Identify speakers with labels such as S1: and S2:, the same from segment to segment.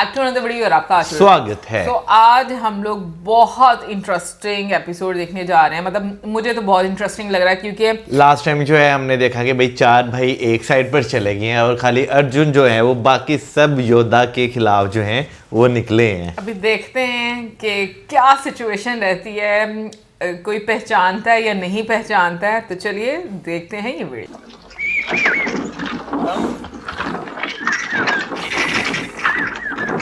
S1: Back to another video और आपका
S2: स्वागत है।
S1: तो आज हम लोग बहुत इंटरेस्टिंग एपिसोड देखने जा रहे हैं। मतलब मुझे तो बहुत इंटरेस्टिंग लग रहा है क्योंकि
S2: लास्ट टाइम जो है हमने देखा कि भाई चार भाई एक साइड पर चले गए हैं और खाली अर्जुन जो है वो बाकी सब योद्धा के खिलाफ जो हैं वो निकले हैं।
S1: अभी देखते हैं कि क्या सिचुएशन रहती है, कोई पहचानता है या नहीं पहचानता है। तो चलिए देखते हैं ये वीडियो।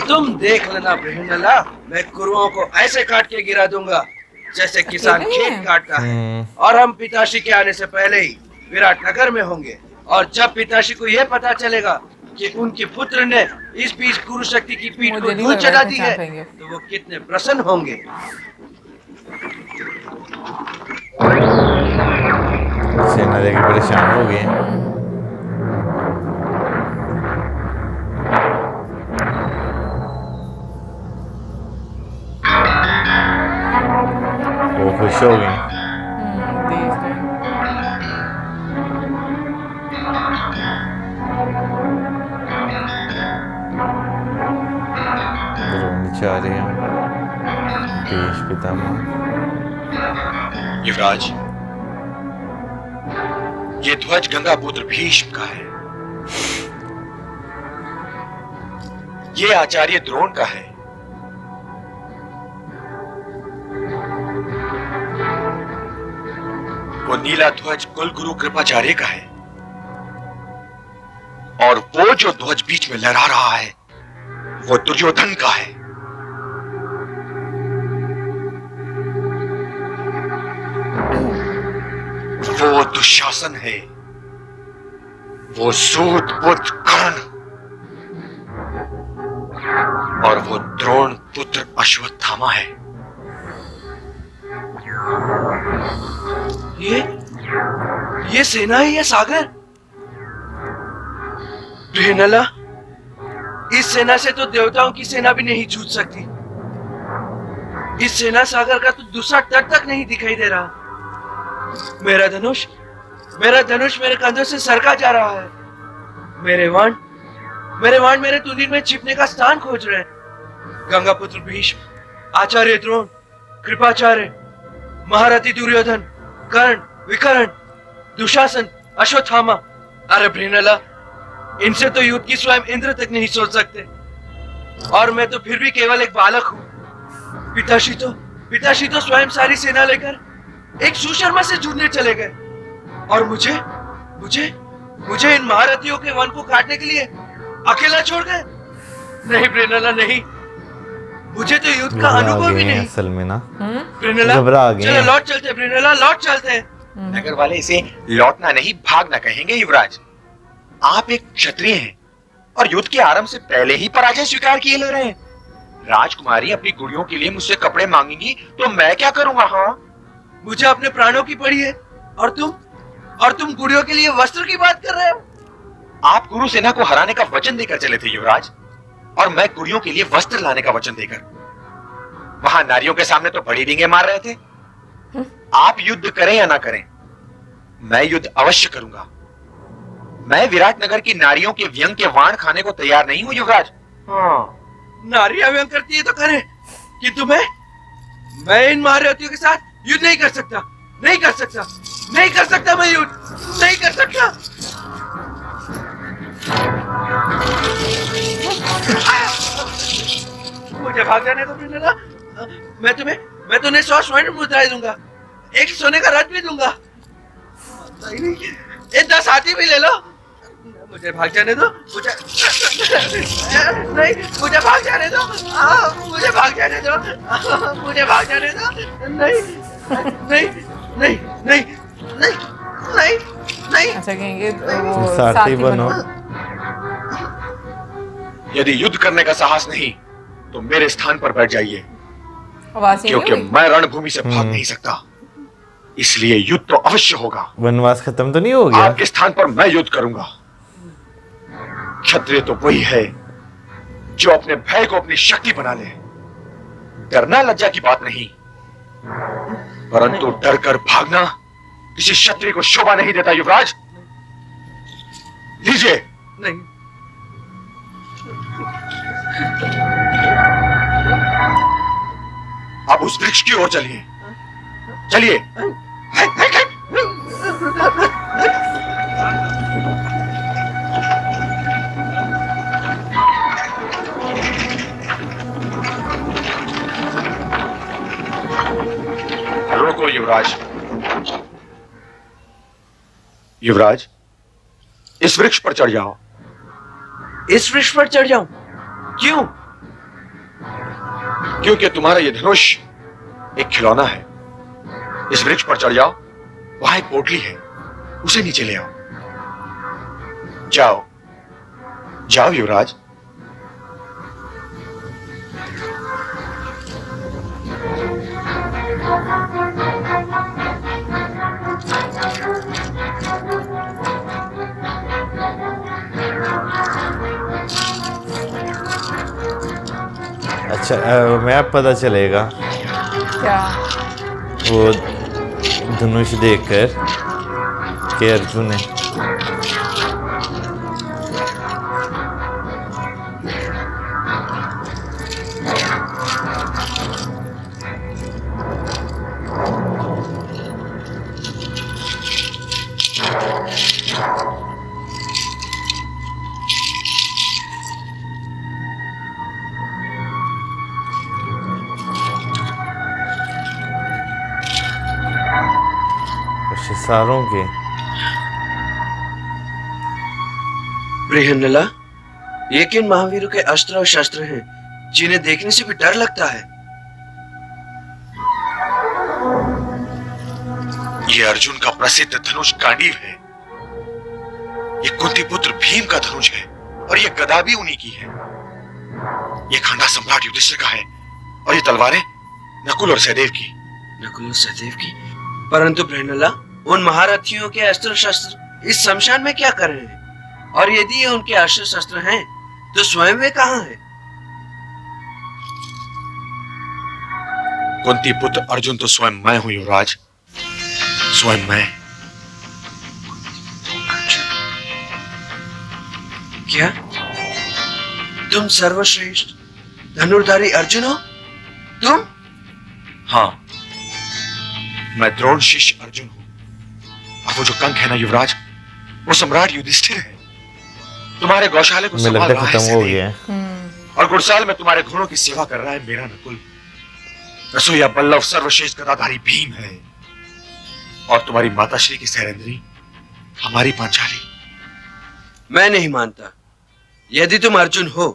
S3: तुम देख लेना बृहन्नला, मैं कुरुओं को ऐसे काट के गिरा दूंगा जैसे किसान खेत काटता है। और हम पिताश्री के आने से पहले ही विराट नगर में होंगे। और जब पिताश्री को यह पता चलेगा कि उनके पुत्र ने इस बीच कुरु शक्ति की पीठ को धूल चढ़ा दी है, तो वो कितने प्रसन्न होंगे।
S2: सेना देख के परेशान हो गए। वो खुश हो गए। द्रोणाचार्य, देश पितामह।
S4: युवराज, ये ध्वज गंगापुत्र भीष्म का है। ये आचार्य द्रोण का है। वो नीला ध्वज कुलगुरु कृपाचार्य का है। और वो जो ध्वज बीच में लहरा रहा है वो दुर्योधन का है। वो दुशासन है। वो सूत पुत्र कर्ण और वो द्रोण पुत्र अश्वत्थामा है।
S3: ये सेना है या सागर? बृहन्नला, इस सेना से तो देवताओं की सेना भी नहीं जूझ सकती। इस सेना सागर का तो दूसरा तट तक नहीं दिखाई दे रहा। मेरा धनुष मेरे कंधों से सरका जा रहा है। मेरे वाण मेरे तुंदीन में छिपने का स्थान खोज रहे हैं। गंगापुत्र भीष्म, आचार्य द्रोण, कृपाचार्य, महारथी दुर्योधन, कर्ण, विकर्ण, दुशासन, अश्वत्थामा। अरे बृहन्नला, इनसे तो युद्ध की स्वयं इंद्र तक नहीं सोच सकते। और मैं तो फिर भी केवल एक बालक हूँ। पिताश्री तो स्वयं सारी सेना लेकर एक सुशर्मा से जुड़ने चले गए। और मुझे इन महारथियों के वन को काटने के लिए अकेला छोड़ गए। नहीं बृहन्नला, नहीं, मुझे तो युद्ध का अनुभव भी नहीं।
S2: असल में ना
S3: बृहन्नला, चलो लौट चलते बृहन्नला, लौट चलते।
S4: नगर वाले इसे लौटना नहीं भागना कहेंगे। युवराज, आप एक क्षत्रिय हैं और युद्ध के आरंभ से पहले ही पराजय स्वीकार किए ले रहे हैं। राजकुमारी अपनी गुड़ियों के लिए मुझसे कपड़े मांगेंगी तो मैं क्या करूंगा? हाँ,
S3: मुझे अपने प्राणों की पड़ी है और तुम गुड़ियों के लिए वस्त्र की बात कर रहे हो।
S4: आप कुरु सेना को हराने का वचन देकर चले थे युवराज, और मैं गुड़ियों के लिए वस्त्र लाने का वचन देकर। वहां नारियों के सामने तो बड़ी डींगे मार रहे थे। आप युद्ध करें या ना करें, मैं युद्ध अवश्य करूंगा। मैं विराट नगर की नारियों के व्यंग के वाण खाने को तैयार नहीं हूं युवराज। हाँ,
S3: नारियां व्यंग करती है तो करें, किंतु मैं इन महारथियों के साथ युद्ध नहीं कर सकता। मैं युद्ध नहीं कर सकता। मुझे भाग जाने दो बृहन्नला। मैं तुम्हें 100 स्वर्ण मुद्राएं दूंगा, एक सोने का रथ भी दूंगा। ये 10 हाथी भी ले लो। मुझे भाग जाने दो। मुझे भाग जाने दो। मुझे भाग जाने दो। नहीं।
S1: अच्छा कहेंगे
S2: साथी बनो।
S4: यदि युद्ध करने का साहस नहीं तो मेरे स्थान पर बैठ जाइए, क्योंकि
S1: नहीं
S4: मैं रणभूमि से भाग नहीं सकता। इसलिए युद्ध तो अवश्य होगा।
S2: वनवास खत्म तो नहीं हो गया?
S4: आपके स्थान पर मैं युद्ध करूंगा। क्षत्रिय तो वही है जो अपने भय को अपनी शक्ति बना ले। डरना लज्जा की बात नहीं, परंतु डर कर भागना किसी क्षत्रिय को शोभा नहीं देता। युवराज, लीजिए।
S3: नहीं,
S4: आप उस वृक्ष की ओर चलिए, चलिए। रोको युवराज। युवराज, इस वृक्ष पर चढ़ जाओ।
S3: इस वृक्ष पर चढ़ जाऊं? क्यों?
S4: क्योंकि तुम्हारा यह धनुष एक खिलौना है। इस वृक्ष पर चढ़ जाओ, वहां एक पोटली है, उसे नीचे ले आओ। जाओ जाओ युवराज।
S2: अच्छा मैप पता चलेगा
S1: क्या?
S2: वो धनुष देखकर कि अर्जुन है। सारों के
S3: बृहन्नला, ये किन महावीरों के अस्त्र और शस्त्र हैं जिन्हें देखने से भी डर लगता है?
S4: ये अर्जुन का प्रसिद्ध धनुष गांडीव है। ये कुंती पुत्र भीम का धनुष है और ये गदा भी उन्हीं की है। ये खंडा सम्राट युधिष्ठिर का है और ये तलवारें नकुल और सहदेव की।
S3: नकुल और सहदेव की? परंतु बृहन्नला, उन महारथियों के अस्त्र शस्त्र इस शमशान में क्या कर रहे हैं? और यदि ये उनके अस्त्र शस्त्र हैं, तो स्वयं वे कहां हैं?
S4: कुंती पुत्र अर्जुन तो स्वयं मैं हूं युवराज, स्वयं मैं।
S3: क्या तुम सर्वश्रेष्ठ धनुर्धारी अर्जुन हो? तुम?
S4: हाँ, मैं द्रोण शिष्य अर्जुन हूं। और वो जो कंक है ना युवराज, वो सम्राट युधिष्ठिर है। तुम्हारे गौशाले को संभाल रहा है
S2: खत्म हो गया
S4: और गुड़साल में तुम्हारे घोड़ों की सेवा कर रहा है मेरा नकुल। रसोईया बल्लभ सर्वश्रेष्ठ गदाधारी भीम है और तुम्हारी माताश्री की सैरेंद्री हमारी पांचाली।
S3: मैं नहीं मानता। यदि तुम अर्जुन हो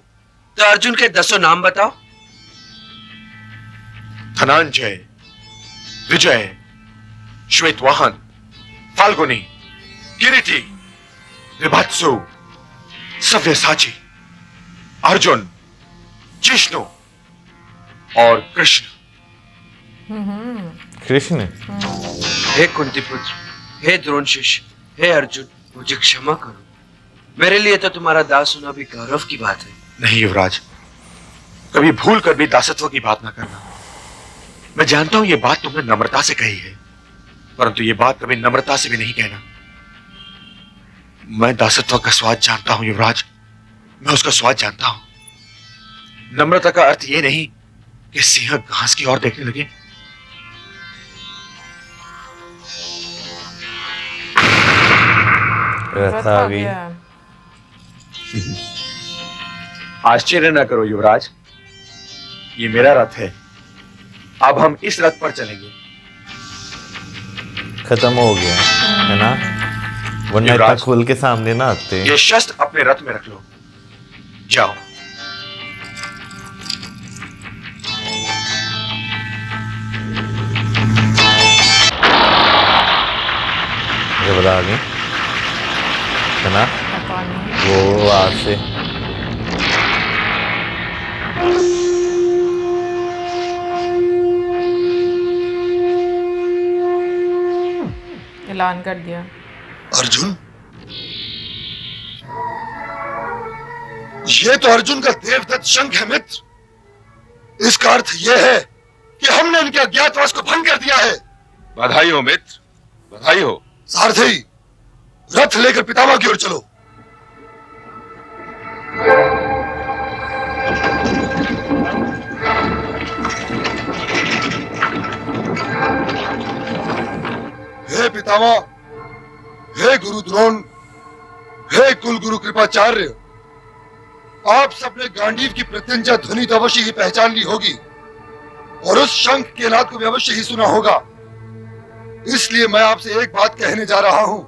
S3: तो अर्जुन के 10 नाम बताओ।
S4: धनंजय, विजय, श्वेतवाहन, फाल्गुनी, किरीटी, विभत्सु, सव्यसाची, अर्जुन, जिष्णु और कृष्ण।
S2: कृष्ण।
S3: हे कुंती पुत्र, हे द्रोण शिष्य, हे अर्जुन, मुझे क्षमा करो। मेरे लिए तो तुम्हारा दास होना भी गौरव की बात है।
S4: नहीं युवराज, कभी भूल कर भी दासत्व की बात ना करना। मैं जानता हूं ये बात तुमने नम्रता से कही है, परंतु ये बात कभी नम्रता से भी नहीं कहना। मैं दासत्व का स्वाद जानता हूं युवराज, मैं उसका स्वाद जानता हूं। नम्रता का अर्थ ये नहीं कि सिंह घास की ओर देखने लगे।
S2: रथ आ गई।
S4: आश्चर्य न करो युवराज, ये मेरा रथ है। अब हम इस रथ पर चलेंगे।
S2: खत्म हो गया है ना, वरना इतना खोल के सामने ना आते।
S4: ये शस्त्र अपने रथ में रख लो, जाओ।
S2: घबरा गए है ना, वो आज से
S1: ऐलान कर दिया।
S5: अर्जुन, ये तो अर्जुन का देवदत्त शंख है मित्र। इसका अर्थ यह है कि हमने इनके अज्ञातवास को भंग कर दिया है।
S4: बधाई हो मित्र, बधाई हो।
S5: सारथी, रथ लेकर पितामह की ओर चलो। हे पितामह, हे गुरु द्रोण, हे कुल गुरु कृपाचार्य, आप सबने गांडीव की प्रत्यंचा ध्वनि तो अवश्य ही पहचान ली होगी और उस शंख के नाद को भी अवश्य ही सुना होगा। इसलिए मैं आपसे एक बात कहने जा रहा हूं